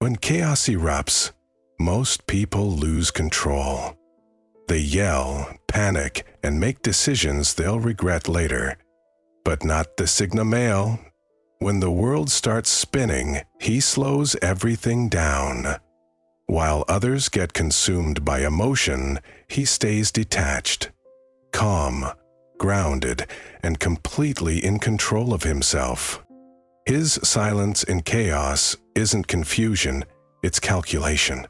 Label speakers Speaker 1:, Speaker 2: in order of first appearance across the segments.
Speaker 1: When chaos erupts, most people lose control. They yell, panic, and make decisions they'll regret later. But not the Sigma male. When the world starts spinning, he slows everything down. While others get consumed by emotion, he stays detached, calm, grounded, and completely in control of himself. His silence in chaos isn't confusion, it's calculation.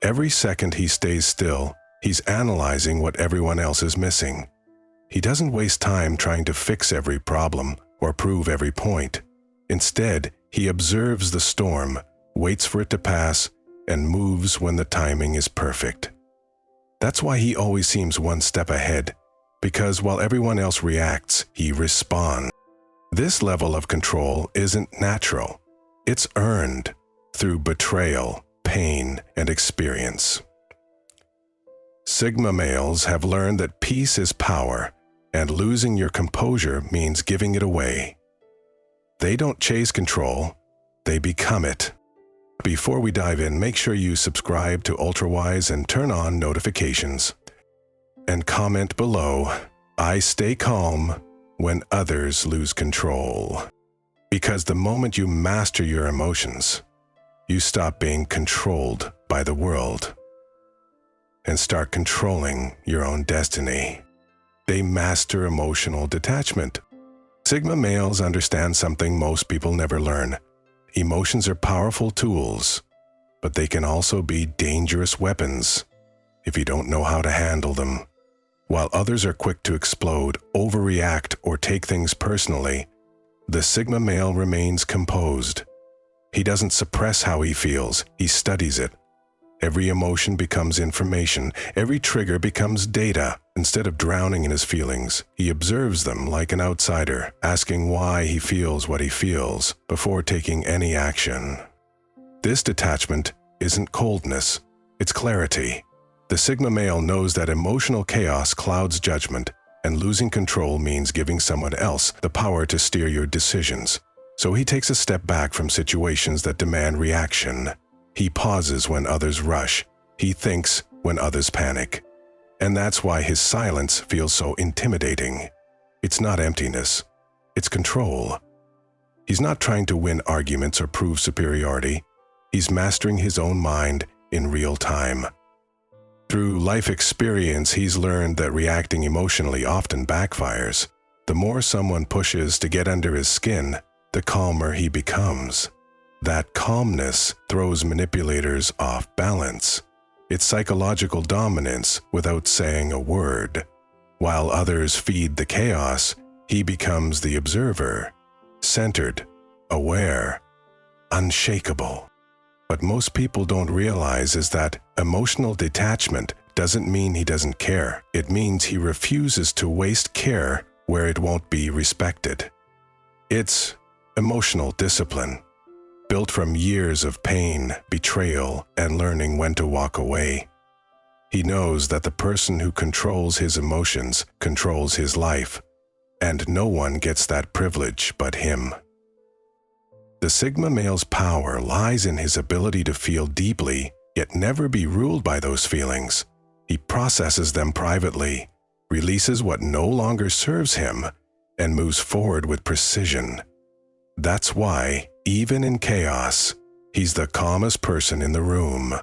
Speaker 1: Every second he stays still, he's analyzing what everyone else is missing. He doesn't waste time trying to fix every problem or prove every point. Instead, he observes the storm, waits for it to pass, and moves when the timing is perfect. That's why he always seems one step ahead, because while everyone else reacts, he responds. This level of control isn't natural. It's earned through betrayal, pain, and experience. Sigma males have learned that peace is power, and losing your composure means giving it away. They don't chase control, they become it. Before we dive in, make sure you subscribe to UltraWise and turn on notifications. And comment below, I stay calm when others lose control. Because the moment you master your emotions, you stop being controlled by the world and start controlling your own destiny. They master emotional detachment. Sigma males understand something most people never learn. Emotions are powerful tools, but they can also be dangerous weapons if you don't know how to handle them. While others are quick to explode, overreact, or take things personally, the Sigma male remains composed. He doesn't suppress how he feels, he studies it. Every emotion becomes information, every trigger becomes data. Instead of drowning in his feelings, he observes them like an outsider, asking why he feels what he feels before taking any action. This detachment isn't coldness, it's clarity. The Sigma male knows that emotional chaos clouds judgment, and losing control means giving someone else the power to steer your decisions. So he takes a step back from situations that demand reaction. He pauses when others rush. He thinks when others panic. And that's why his silence feels so intimidating. It's not emptiness, it's control. He's not trying to win arguments or prove superiority. He's mastering his own mind in real time. Through life experience, he's learned that reacting emotionally often backfires. The more someone pushes to get under his skin, the calmer he becomes. That calmness throws manipulators off balance. It's psychological dominance without saying a word. While others feed the chaos, he becomes the observer, centered, aware, unshakable. What most people don't realize is that emotional detachment doesn't mean he doesn't care. It means he refuses to waste care where it won't be respected. It's emotional discipline, built from years of pain, betrayal, and learning when to walk away. He knows that the person who controls his emotions controls his life, and no one gets that privilege but him. The Sigma male's power lies in his ability to feel deeply, yet never be ruled by those feelings. He processes them privately, releases what no longer serves him, and moves forward with precision. That's why, even in chaos, he's the calmest person in the room.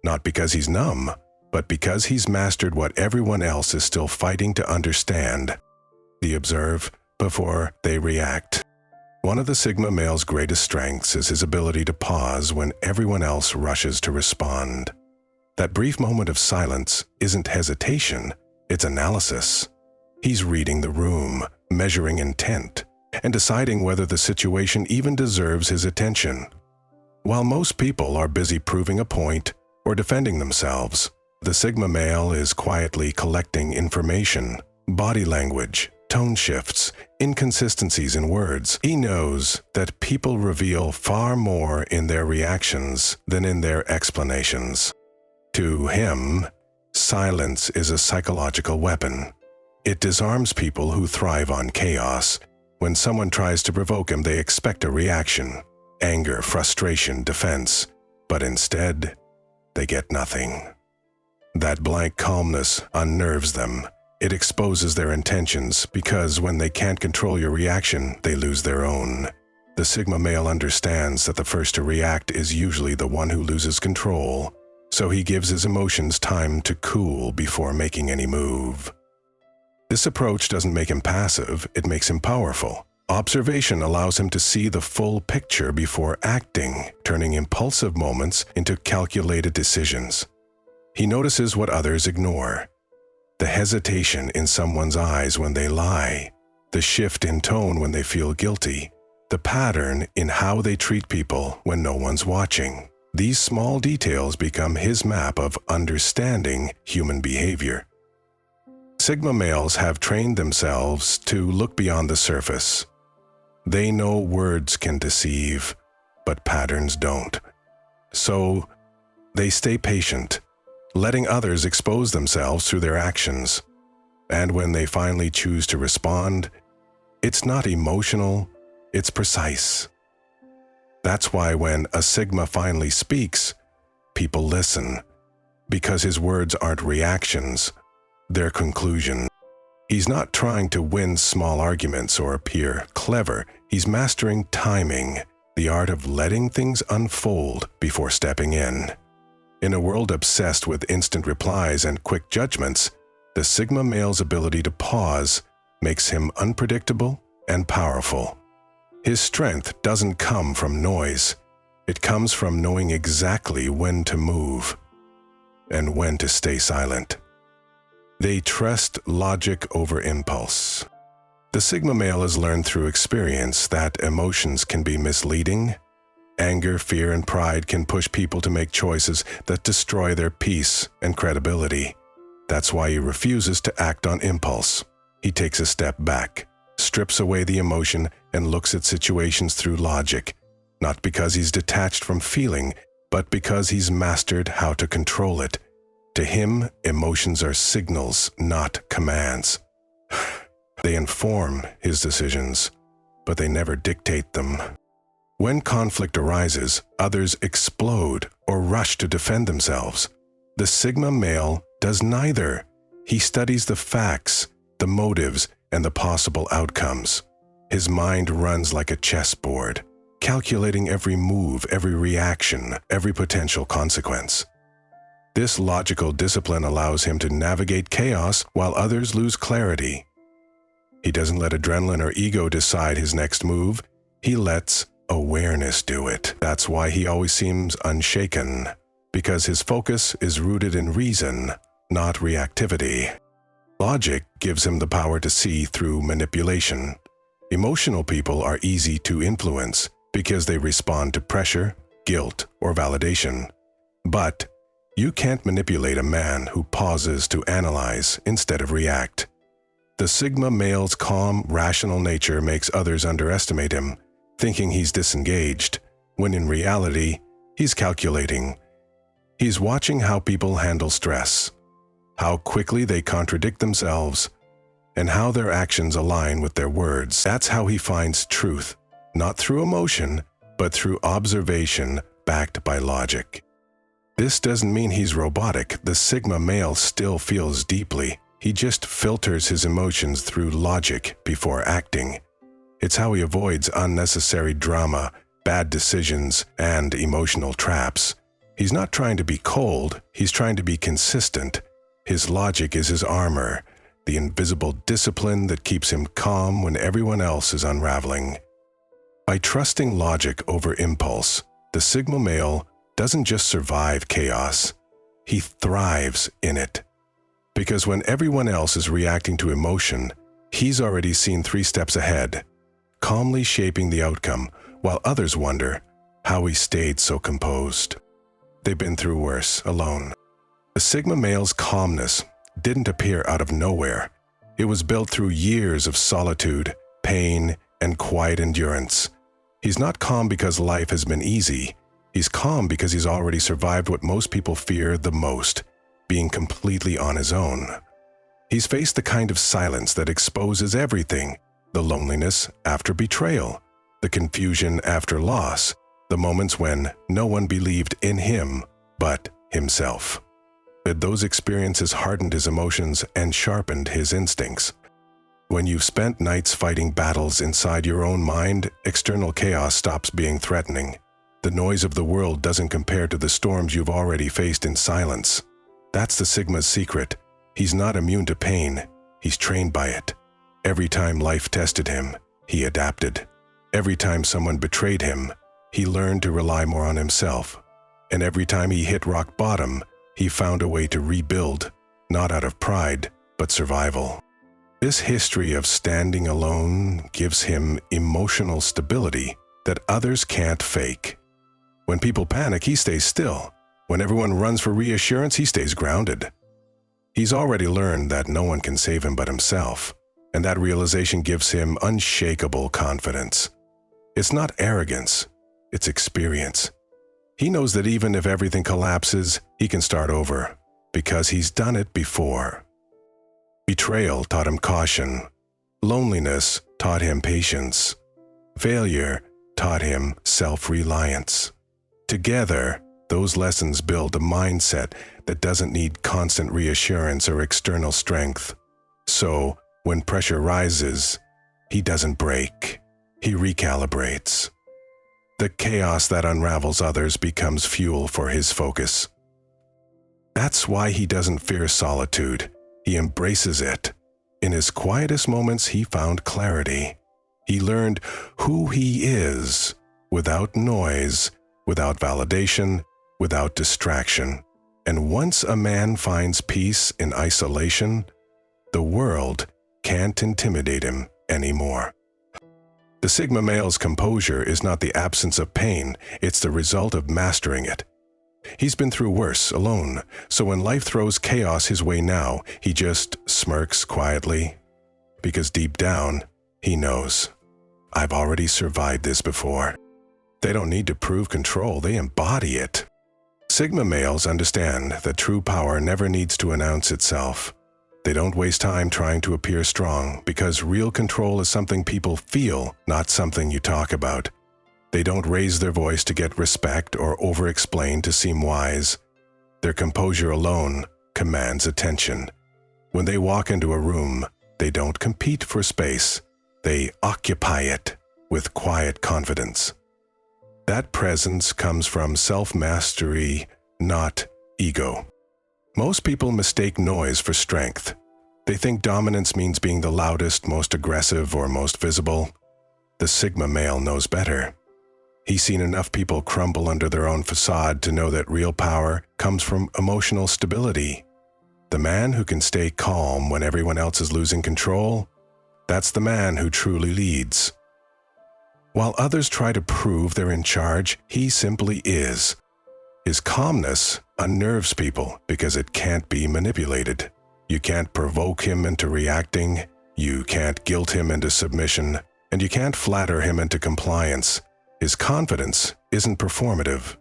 Speaker 1: Not because he's numb, but because he's mastered what everyone else is still fighting to understand. They observe before they react. One of the Sigma male's greatest strengths is his ability to pause when everyone else rushes to respond. That brief moment of silence isn't hesitation, it's analysis. He's reading the room, measuring intent, and deciding whether the situation even deserves his attention. While most people are busy proving a point or defending themselves, the Sigma male is quietly collecting information, body language, tone shifts, inconsistencies in words. He knows that people reveal far more in their reactions than in their explanations. To him, silence is a psychological weapon. It disarms people who thrive on chaos. When someone tries to provoke him, they expect a reaction: anger, frustration, defense. but instead, they get nothing. That blank calmness unnerves them. It exposes their intentions because when they can't control your reaction, they lose their own. The Sigma male understands that the first to react is usually the one who loses control, so he gives his emotions time to cool before making any move. This approach doesn't make him passive, it makes him powerful. Observation allows him to see the full picture before acting, turning impulsive moments into calculated decisions. He notices what others ignore. The hesitation in someone's eyes when they lie, the shift in tone when they feel guilty, the pattern in how they treat people when no one's watching. These small details become his map of understanding human behavior. Sigma males have trained themselves to look beyond the surface. They know words can deceive, but patterns don't. So, they stay patient, letting others expose themselves through their actions. And when they finally choose to respond, it's not emotional, it's precise. That's why when a Sigma finally speaks, people listen, because his words aren't reactions, they're conclusions. He's not trying to win small arguments or appear clever. He's mastering timing, the art of letting things unfold before stepping in. In a world obsessed with instant replies and quick judgments, the Sigma male's ability to pause makes him unpredictable and powerful. His strength doesn't come from noise. It comes from knowing exactly when to move and when to stay silent. They trust logic over impulse. The Sigma male has learned through experience that emotions can be misleading. Anger, fear, and pride can push people to make choices that destroy their peace and credibility. That's why he refuses to act on impulse. He takes a step back, strips away the emotion, and looks at situations through logic, not because he's detached from feeling, but because he's mastered how to control it. To him, emotions are signals, not commands. They inform his decisions, but they never dictate them. When conflict arises, others explode or rush to defend themselves. The Sigma male does neither. He studies the facts, the motives, and the possible outcomes. His mind runs like a chessboard, calculating every move, every reaction, every potential consequence. This logical discipline allows him to navigate chaos while others lose clarity. He doesn't let adrenaline or ego decide his next move. He lets awareness do it. That's why he always seems unshaken, because his focus is rooted in reason, not reactivity. Logic gives him the power to see through manipulation. Emotional people are easy to influence because they respond to pressure, guilt, or validation. But you can't manipulate a man who pauses to analyze instead of react. The Sigma male's calm, rational nature makes others underestimate him, thinking he's disengaged, when in reality, he's calculating. He's watching how people handle stress, how quickly they contradict themselves, and how their actions align with their words. That's how he finds truth, not through emotion, but through observation backed by logic. This doesn't mean he's robotic. The Sigma male still feels deeply. He just filters his emotions through logic before acting. It's how he avoids unnecessary drama, bad decisions, and emotional traps. He's not trying to be cold, he's trying to be consistent. His logic is his armor, the invisible discipline that keeps him calm when everyone else is unraveling. By trusting logic over impulse, the Sigma male doesn't just survive chaos, he thrives in it. Because when everyone else is reacting to emotion, he's already seen 3 steps ahead, calmly shaping the outcome, while others wonder how he stayed so composed. They've been through worse, alone. The Sigma male's calmness didn't appear out of nowhere. It was built through years of solitude, pain, and quiet endurance. He's not calm because life has been easy. He's calm because he's already survived what most people fear the most, being completely on his own. He's faced the kind of silence that exposes everything, the loneliness after betrayal, the confusion after loss, the moments when no one believed in him but himself. Those experiences hardened his emotions and sharpened his instincts. When you've spent nights fighting battles inside your own mind, external chaos stops being threatening. The noise of the world doesn't compare to the storms you've already faced in silence. That's the Sigma's secret. He's not immune to pain. He's trained by it. Every time life tested him, he adapted. Every time someone betrayed him, he learned to rely more on himself. And every time he hit rock bottom, he found a way to rebuild, not out of pride, but survival. This history of standing alone gives him emotional stability that others can't fake. When people panic, he stays still. When everyone runs for reassurance, he stays grounded. He's already learned that no one can save him but himself, and that realization gives him unshakable confidence. It's not arrogance, it's experience. He knows that even if everything collapses, he can start over, because he's done it before. Betrayal taught him caution. Loneliness taught him patience. Failure taught him self-reliance. Together, those lessons build a mindset that doesn't need constant reassurance or external strength. So, when pressure rises, he doesn't break. He recalibrates. The chaos that unravels others becomes fuel for his focus. That's why he doesn't fear solitude. He embraces it. In his quietest moments, he found clarity. He learned who he is, without noise, without validation, without distraction. And once a man finds peace in isolation, the world can't intimidate him anymore. The Sigma male's composure is not the absence of pain, it's the result of mastering it. He's been through worse alone, so when life throws chaos his way now, he just smirks quietly. Because deep down, he knows, I've already survived this before. They don't need to prove control, they embody it. Sigma males understand that true power never needs to announce itself. They don't waste time trying to appear strong, because real control is something people feel, not something you talk about. They don't raise their voice to get respect or over-explain to seem wise. Their composure alone commands attention. When they walk into a room, they don't compete for space. They occupy it with quiet confidence. That presence comes from self-mastery, not ego. Most people mistake noise for strength. They think dominance means being the loudest, most aggressive, or most visible. The Sigma male knows better. He's seen enough people crumble under their own facade to know that real power comes from emotional stability. The man who can stay calm when everyone else is losing control, that's the man who truly leads. While others try to prove they're in charge, he simply is. His calmness unnerves people because it can't be manipulated. You can't provoke him into reacting, you can't guilt him into submission, and you can't flatter him into compliance. His confidence isn't performative.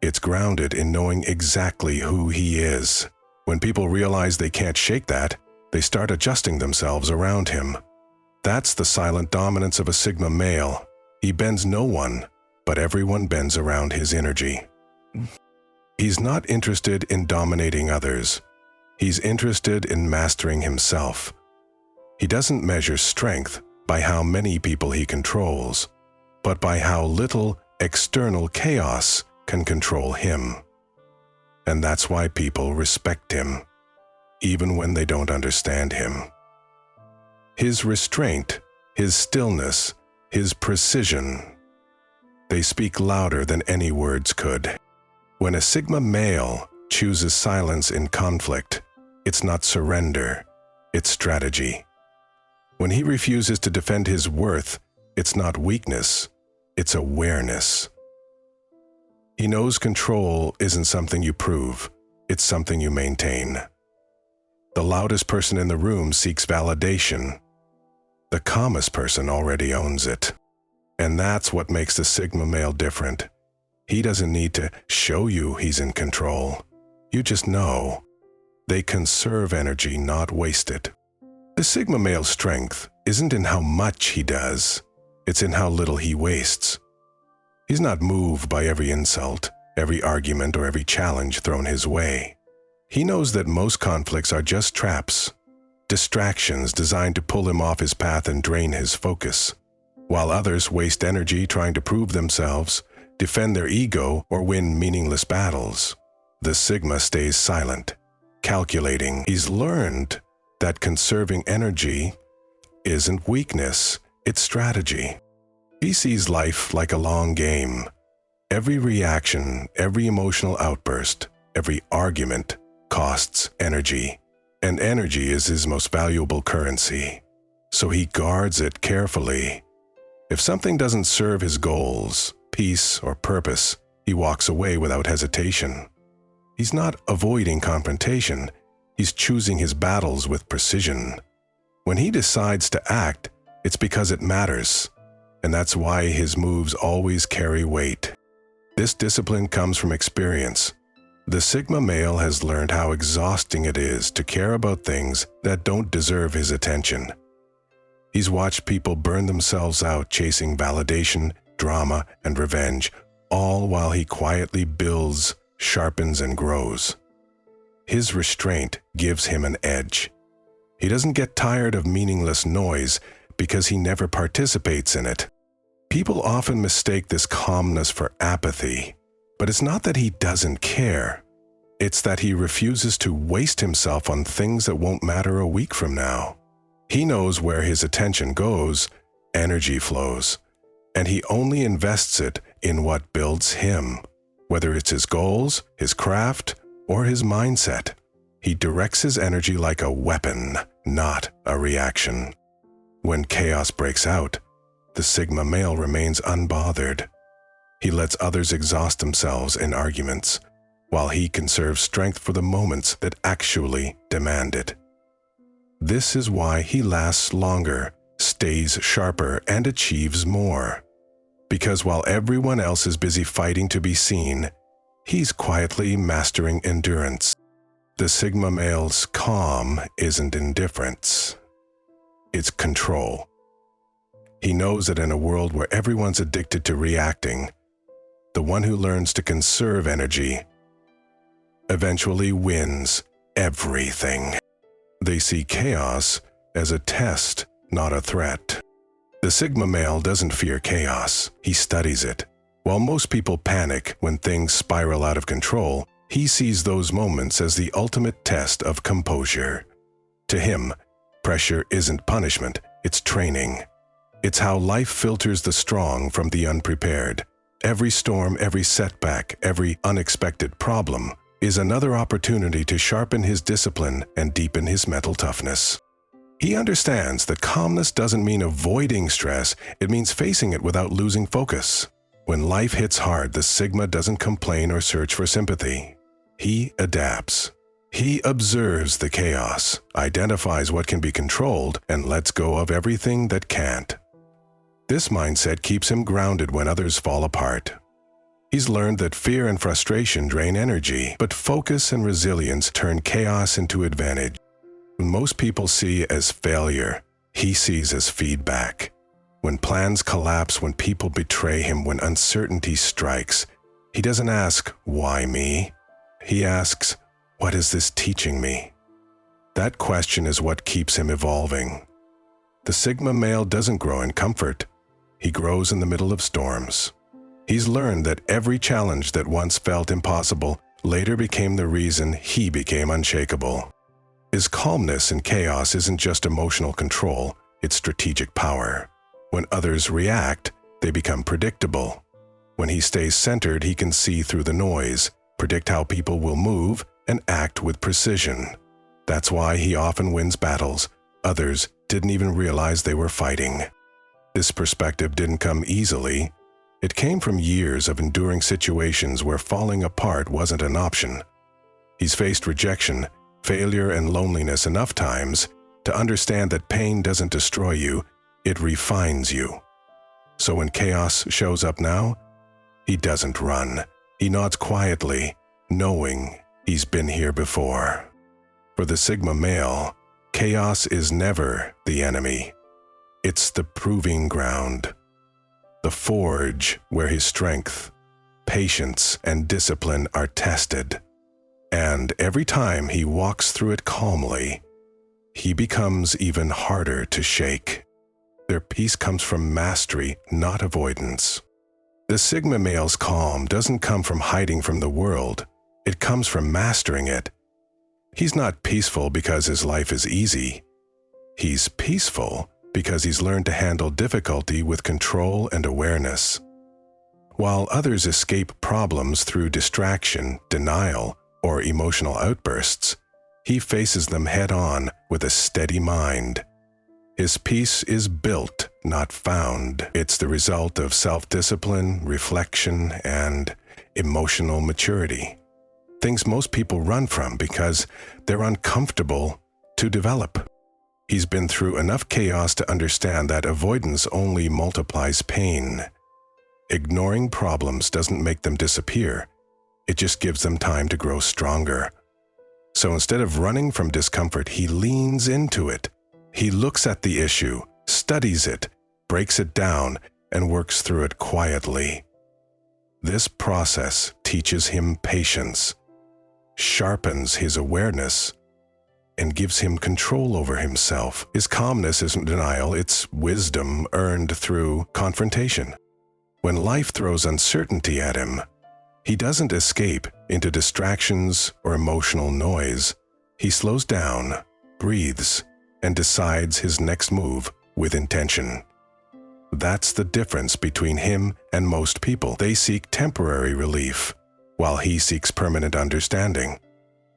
Speaker 1: It's grounded in knowing exactly who he is. When people realize they can't shake that, they start adjusting themselves around him. That's the silent dominance of a Sigma male. He bends no one, but everyone bends around his energy. He's not interested in dominating others. He's interested in mastering himself. He doesn't measure strength by how many people he controls, but by how little external chaos can control him. And that's why people respect him, even when they don't understand him. His restraint, his stillness, his precision, they speak louder than any words could. When a Sigma male chooses silence in conflict, it's not surrender, it's strategy. When he refuses to defend his worth, it's not weakness, it's awareness. He knows control isn't something you prove, it's something you maintain. The loudest person in the room seeks validation. The calmest person already owns it. And that's what makes the Sigma male different. He doesn't need to show you he's in control. You just know. They conserve energy, not waste it. The Sigma male's strength isn't in how much he does, it's in how little he wastes. He's not moved by every insult, every argument, or every challenge thrown his way. He knows that most conflicts are just traps, distractions designed to pull him off his path and drain his focus, while others waste energy trying to prove themselves, defend their ego, or win meaningless battles. The Sigma stays silent, calculating. He's learned that conserving energy isn't weakness, it's strategy. He sees life like a long game. Every reaction, every emotional outburst, every argument costs energy, and energy is his most valuable currency. So he guards it carefully. If something doesn't serve his goals, peace, or purpose, he walks away without hesitation. He's not avoiding confrontation, he's choosing his battles with precision. When he decides to act, it's because it matters, and that's why his moves always carry weight. This discipline comes from experience. The Sigma male has learned how exhausting it is to care about things that don't deserve his attention. He's watched people burn themselves out chasing validation, drama, and revenge, all while he quietly builds, sharpens, and grows. His restraint gives him an edge. He doesn't get tired of meaningless noise because he never participates in it. People often mistake this calmness for apathy, but it's not that he doesn't care. It's that he refuses to waste himself on things that won't matter a week from now. He knows where his attention goes, energy flows, and he only invests it in what builds him, whether it's his goals, his craft, or his mindset. He directs his energy like a weapon, not a reaction. When chaos breaks out, the Sigma male remains unbothered. He lets others exhaust themselves in arguments, while he conserves strength for the moments that actually demand it. This is why he lasts longer, stays sharper, and achieves more. Because while everyone else is busy fighting to be seen, he's quietly mastering endurance. The Sigma male's calm isn't indifference. It's control. He knows that in a world where everyone's addicted to reacting, the one who learns to conserve energy eventually wins everything. They see chaos as a test, not a threat. The Sigma male doesn't fear chaos, he studies it. While most people panic when things spiral out of control, he sees those moments as the ultimate test of composure. To him, pressure isn't punishment, it's training. It's how life filters the strong from the unprepared. Every storm, every setback, every unexpected problem is another opportunity to sharpen his discipline and deepen his mental toughness. He understands that calmness doesn't mean avoiding stress, it means facing it without losing focus. When life hits hard, the Sigma doesn't complain or search for sympathy. He adapts. He observes the chaos, identifies what can be controlled, and lets go of everything that can't. This mindset keeps him grounded when others fall apart. He's learned that fear and frustration drain energy, but focus and resilience turn chaos into advantage. When most people see as failure, he sees as feedback. When plans collapse, when people betray him, when uncertainty strikes, he doesn't ask, "Why me?" He asks, "What is this teaching me?" That question is what keeps him evolving. The Sigma male doesn't grow in comfort. He grows in the middle of storms. He's learned that every challenge that once felt impossible later became the reason he became unshakable. His calmness in chaos isn't just emotional control, it's strategic power. When others react, they become predictable. When he stays centered, he can see through the noise, predict how people will move, and act with precision. That's why he often wins battles others didn't even realize they were fighting. This perspective didn't come easily. It came from years of enduring situations where falling apart wasn't an option. He's faced rejection, failure, and loneliness enough times to understand that pain doesn't destroy you, it refines you. So when chaos shows up now, he doesn't run. He nods quietly, knowing he's been here before. For the Sigma male, chaos is never the enemy. It's the proving ground. the forge where his strength, patience, and discipline are tested. And every time he walks through it calmly, he becomes even harder to shake. Their peace comes from mastery, not avoidance. The Sigma male's calm doesn't come from hiding from the world. It comes from mastering it. He's not peaceful because his life is easy. He's peaceful because he's learned to handle difficulty with control and awareness. While others escape problems through distraction, denial, or emotional outbursts, he faces them head-on with a steady mind. His peace is built, not found. It's the result of self-discipline, reflection, and emotional maturity. Things most people run from because they're uncomfortable to develop. He's been through enough chaos to understand that avoidance only multiplies pain. Ignoring problems doesn't make them disappear. It just gives them time to grow stronger. So instead of running from discomfort, he leans into it. He looks at the issue, studies it, breaks it down, and works through it quietly. This process teaches him patience, sharpens his awareness, and gives him control over himself. His calmness isn't denial, it's wisdom earned through confrontation. When life throws uncertainty at him, he doesn't escape into distractions or emotional noise. He slows down, breathes, and decides his next move with intention. That's the difference between him and most people. They seek temporary relief, while he seeks permanent understanding.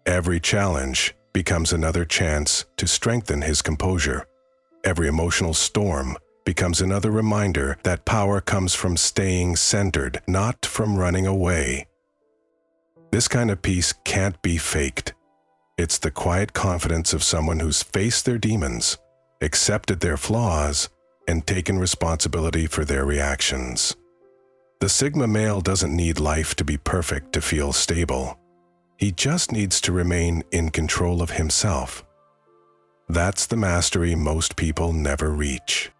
Speaker 1: Every challenge becomes another chance to strengthen his composure. Every emotional storm becomes another reminder that power comes from staying centered, not from running away. This kind of peace can't be faked. It's the quiet confidence of someone who's faced their demons, accepted their flaws, and taken responsibility for their reactions. The Sigma male doesn't need life to be perfect to feel stable. He just needs to remain in control of himself. That's the mastery most people never reach.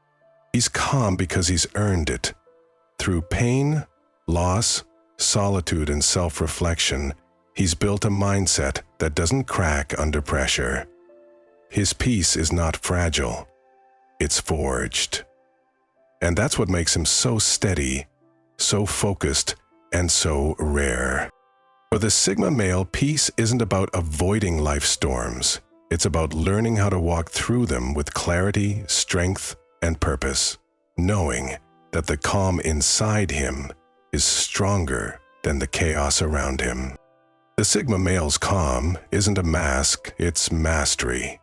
Speaker 1: He's calm because he's earned it. Through pain, loss, solitude, and self-reflection, he's built a mindset that doesn't crack under pressure. His peace is not fragile. It's forged. And that's what makes him so steady, so focused, and so rare. For the Sigma male, peace isn't about avoiding life storms. It's about learning how to walk through them with clarity, strength, and purpose, knowing that the calm inside him is stronger than the chaos around him. The Sigma male's calm isn't a mask, it's mastery.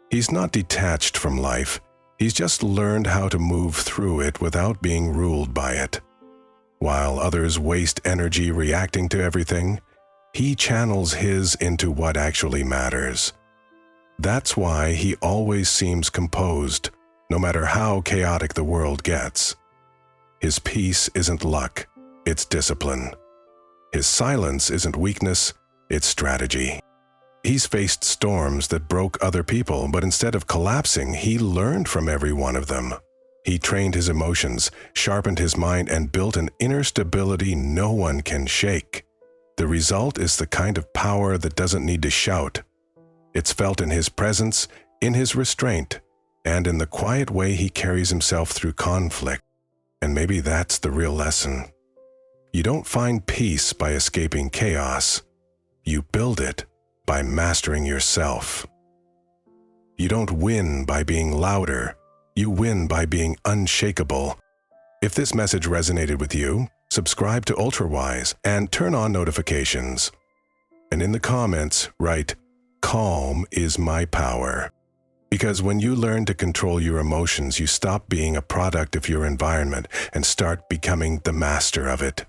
Speaker 1: He's not detached from life. He's just learned how to move through it without being ruled by it. While others waste energy reacting to everything, he channels his into what actually matters. That's why he always seems composed, no matter how chaotic the world gets. His peace isn't luck, it's discipline. His silence isn't weakness, it's strategy. He's faced storms that broke other people, but instead of collapsing, he learned from every one of them. He trained his emotions, sharpened his mind, and built an inner stability no one can shake. The result is the kind of power that doesn't need to shout. It's felt in his presence, in his restraint, and in the quiet way he carries himself through conflict. And maybe that's the real lesson. You don't find peace by escaping chaos. You build it by mastering yourself. You don't win by being louder. You win by being unshakable. If this message resonated with you, subscribe to UltraWise and turn on notifications. And in the comments, write, "Calm is my power." Because when you learn to control your emotions, you stop being a product of your environment and start becoming the master of it.